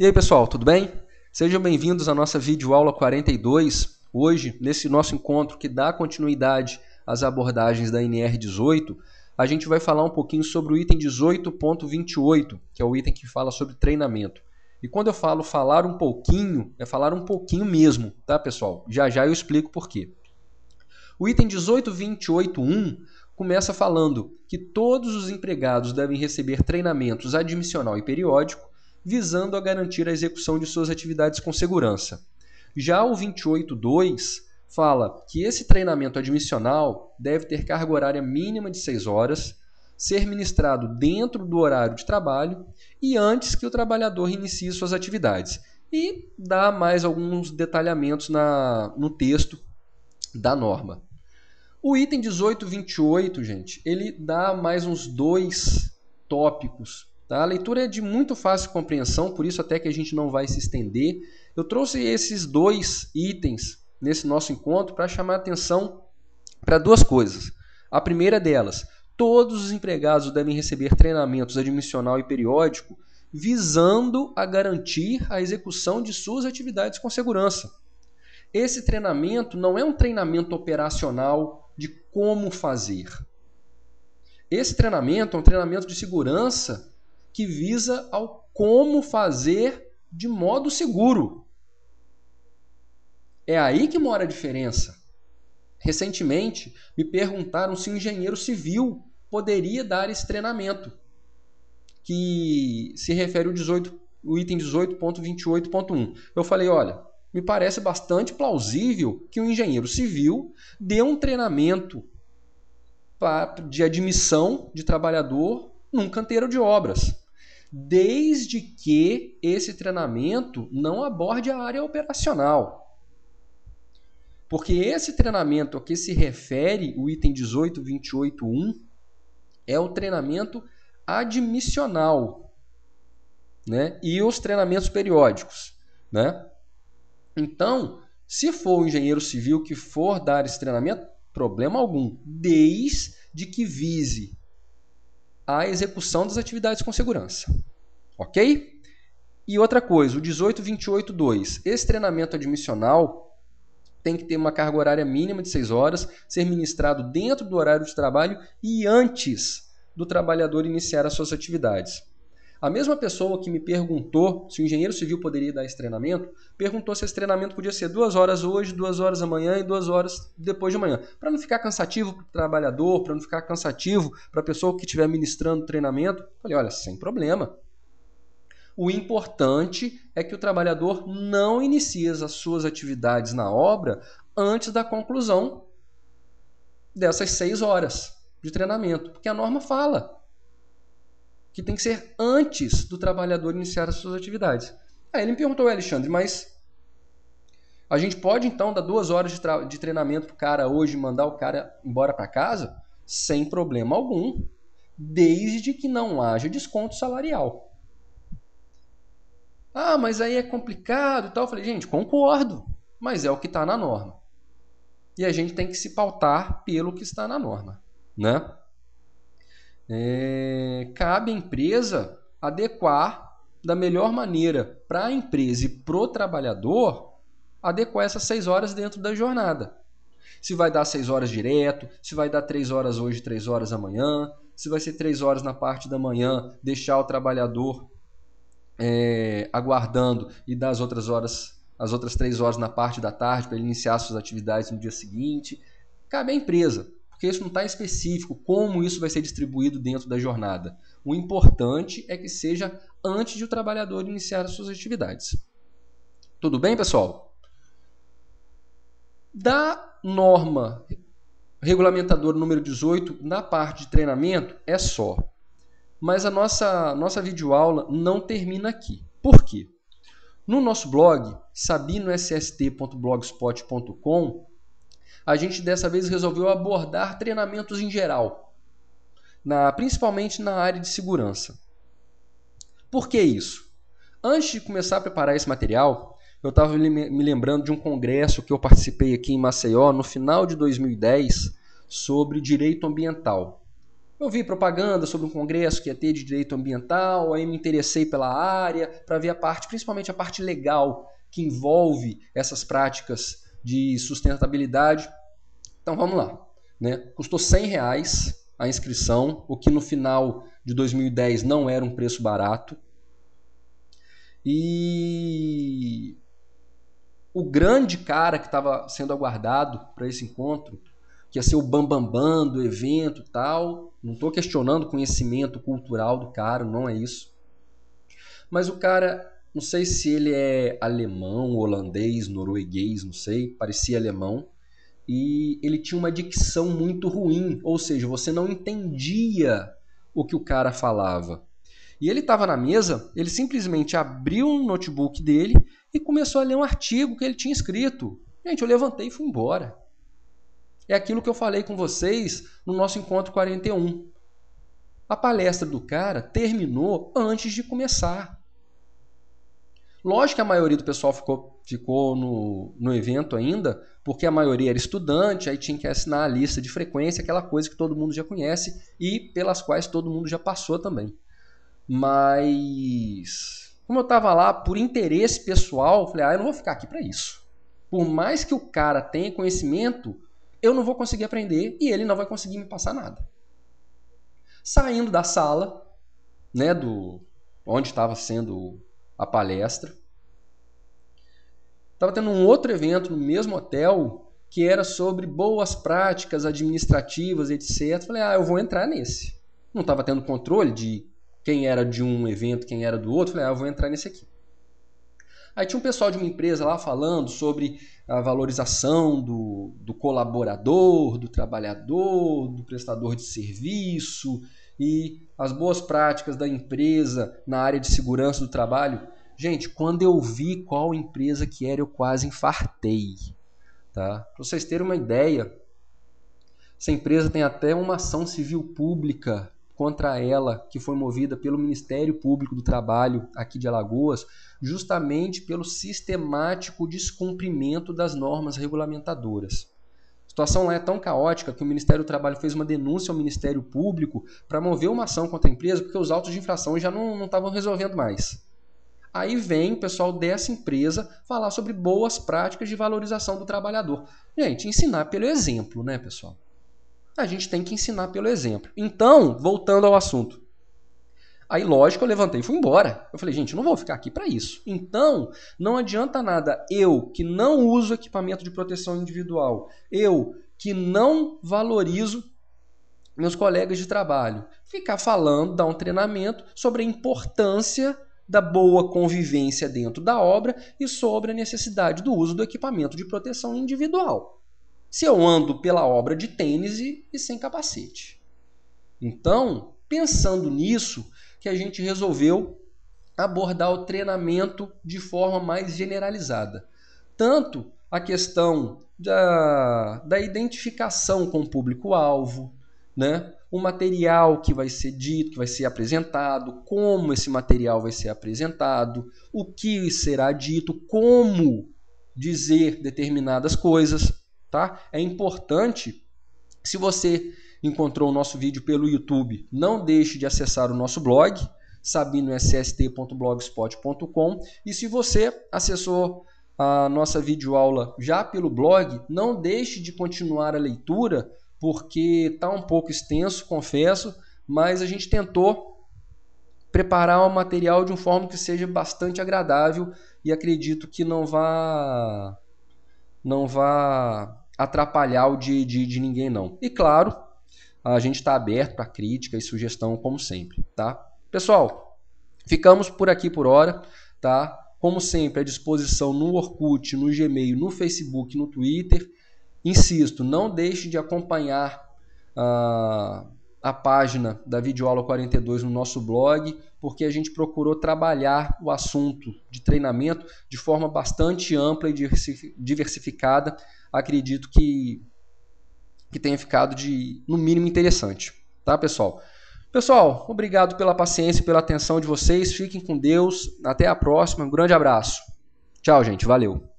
E aí pessoal, tudo bem? Sejam bem-vindos à nossa videoaula 42. Hoje, nesse nosso encontro que dá continuidade às abordagens da NR18, a gente vai falar um pouquinho sobre o item 18.28, que é o item que fala sobre treinamento. E quando eu falo falar um pouquinho, é falar um pouquinho mesmo, tá pessoal? Já já eu explico por quê. O item 18.28.1 começa falando que todos os empregados devem receber treinamentos admissional e periódico, visando a garantir a execução de suas atividades com segurança. Já o 28.2 fala que esse treinamento admissional deve ter carga horária mínima de 6 horas, ser ministrado dentro do horário de trabalho e antes que o trabalhador inicie suas atividades. E dá mais alguns detalhamentos no texto da norma. O item 18.28, gente, ele dá mais uns 2 tópicos. Tá? A leitura é de muito fácil compreensão, por isso até que a gente não vai se estender. Eu trouxe esses 2 itens nesse nosso encontro para chamar a atenção para 2 coisas. A primeira delas, todos os empregados devem receber treinamentos admissional e periódico visando a garantir a execução de suas atividades com segurança. Esse treinamento não é um treinamento operacional de como fazer. Esse treinamento é um treinamento de segurança que visa ao como fazer de modo seguro. É aí que mora a diferença. Recentemente, me perguntaram se o engenheiro civil poderia dar esse treinamento, que se refere ao item 18.28.1. Eu falei, olha, me parece bastante plausível que o engenheiro civil dê um treinamento de admissão de trabalhador num canteiro de obras, desde que esse treinamento não aborde a área operacional. Porque esse treinamento a que se refere o item 18.28.1 é o treinamento admissional, né? E os treinamentos periódicos, né? Então, se for o engenheiro civil que for dar esse treinamento, problema algum, desde que vise a execução das atividades com segurança. Ok? E outra coisa, o 18.28.2. Esse treinamento admissional tem que ter uma carga horária mínima de 6 horas, ser ministrado dentro do horário de trabalho e antes do trabalhador iniciar as suas atividades. A mesma pessoa que me perguntou se o engenheiro civil poderia dar esse treinamento, perguntou se esse treinamento podia ser 2 horas hoje, 2 horas amanhã e 2 horas depois de amanhã. Para não ficar cansativo para o trabalhador, para não ficar cansativo para a pessoa que estiver ministrando o treinamento. Falei, olha, sem problema. O importante é que o trabalhador não inicie as suas atividades na obra antes da conclusão dessas 6 horas de treinamento, porque a norma fala que tem que ser antes do trabalhador iniciar as suas atividades. Aí ele me perguntou, Alexandre, mas a gente pode então dar 2 horas de treinamento para o cara hoje e mandar o cara embora para casa? Sem problema algum, desde que não haja desconto salarial. Ah, mas aí é complicado e tal. Eu falei, gente, concordo, mas é o que está na norma. E a gente tem que se pautar pelo que está na norma, né? Cabe à empresa adequar da melhor maneira para a empresa e para o trabalhador adequar essas 6 horas dentro da jornada. Se vai dar 6 horas direto, se vai dar 3 horas hoje, 3 horas amanhã, se vai ser 3 horas na parte da manhã, deixar o trabalhador aguardando e dar as outras 3 horas na parte da tarde para ele iniciar suas atividades no dia seguinte. Cabe à empresa, porque isso não está específico como isso vai ser distribuído dentro da jornada. O importante é que seja antes de o trabalhador iniciar as suas atividades. Tudo bem, pessoal? Da norma regulamentadora número 18, na parte de treinamento, é só. Mas a nossa videoaula não termina aqui. Por quê? No nosso blog, sabinoSST.blogspot.com, a gente dessa vez resolveu abordar treinamentos em geral, principalmente na área de segurança. Por que isso? Antes de começar a preparar esse material, eu estava me lembrando de um congresso que eu participei aqui em Maceió no final de 2010 sobre direito ambiental. Eu vi propaganda sobre um congresso que ia ter de direito ambiental, aí me interessei pela área para ver a parte, principalmente a parte legal que envolve essas práticas de sustentabilidade. Então vamos lá, né? Custou R$100 a inscrição, o que no final de 2010 não era um preço barato. E o grande cara que estava sendo aguardado para esse encontro, que ia ser o bambambam do evento e tal, não estou questionando o conhecimento cultural do cara, não é isso. Mas o cara, não sei se ele é alemão, holandês, norueguês, não sei, parecia alemão. E ele tinha uma dicção muito ruim, ou seja, você não entendia o que o cara falava. E ele estava na mesa, ele simplesmente abriu um notebook dele e começou a ler um artigo que ele tinha escrito. Gente, eu levantei e fui embora. É aquilo que eu falei com vocês no nosso encontro 41. A palestra do cara terminou antes de começar. Lógico que a maioria do pessoal ficou no evento ainda, porque a maioria era estudante, aí tinha que assinar a lista de frequência, aquela coisa que todo mundo já conhece e pelas quais todo mundo já passou também. Mas, como eu estava lá por interesse pessoal, eu falei, eu não vou ficar aqui para isso. Por mais que o cara tenha conhecimento, eu não vou conseguir aprender e ele não vai conseguir me passar nada. Saindo da sala, né, onde estava sendo a palestra, estava tendo um outro evento no mesmo hotel que era sobre boas práticas administrativas, etc. Falei, eu vou entrar nesse. Não estava tendo controle de quem era de um evento, quem era do outro. Falei, eu vou entrar nesse aqui. Aí tinha um pessoal de uma empresa lá falando sobre a valorização do colaborador, do trabalhador, do prestador de serviço e as boas práticas da empresa na área de segurança do trabalho. Gente, quando eu vi qual empresa que era, eu quase infartei. Tá? Para vocês terem uma ideia, essa empresa tem até uma ação civil pública contra ela, que foi movida pelo Ministério Público do Trabalho aqui de Alagoas, justamente pelo sistemático descumprimento das normas regulamentadoras. A situação lá é tão caótica que o Ministério do Trabalho fez uma denúncia ao Ministério Público para mover uma ação contra a empresa, porque os autos de infração já não estavam resolvendo mais. Aí vem o pessoal dessa empresa falar sobre boas práticas de valorização do trabalhador. Gente, ensinar pelo exemplo, né, pessoal? A gente tem que ensinar pelo exemplo. Então, voltando ao assunto. Aí, lógico, eu levantei e fui embora. Eu falei, gente, eu não vou ficar aqui para isso. Então, não adianta nada eu, que não uso equipamento de proteção individual, eu, que não valorizo meus colegas de trabalho, ficar falando, dar um treinamento sobre a importância da boa convivência dentro da obra e sobre a necessidade do uso do equipamento de proteção individual. Se eu ando pela obra de tênis e sem capacete. Então, pensando nisso, que a gente resolveu abordar o treinamento de forma mais generalizada. Tanto a questão da identificação com o público-alvo, né? O material que vai ser dito, que vai ser apresentado, como esse material vai ser apresentado, o que será dito, como dizer determinadas coisas. Tá? É importante, se você encontrou o nosso vídeo pelo YouTube, não deixe de acessar o nosso blog, sabinoSST.blogspot.com, e se você acessou a nossa videoaula já pelo blog, não deixe de continuar a leitura, porque está um pouco extenso, confesso, mas a gente tentou preparar o material de uma forma que seja bastante agradável e acredito que não vá atrapalhar o dia a dia de ninguém, não. E claro, a gente está aberto para crítica e sugestão, como sempre, tá? Pessoal, ficamos por aqui por hora, tá? Como sempre, à disposição no Orkut, no Gmail, no Facebook, no Twitter. Insisto, não deixe de acompanhar a página da Videoaula 42 no nosso blog, porque a gente procurou trabalhar o assunto de treinamento de forma bastante ampla e diversificada. Acredito que tenha ficado no mínimo interessante. Tá, pessoal? Pessoal, obrigado pela paciência e pela atenção de vocês. Fiquem com Deus. Até a próxima. Um grande abraço. Tchau, gente. Valeu.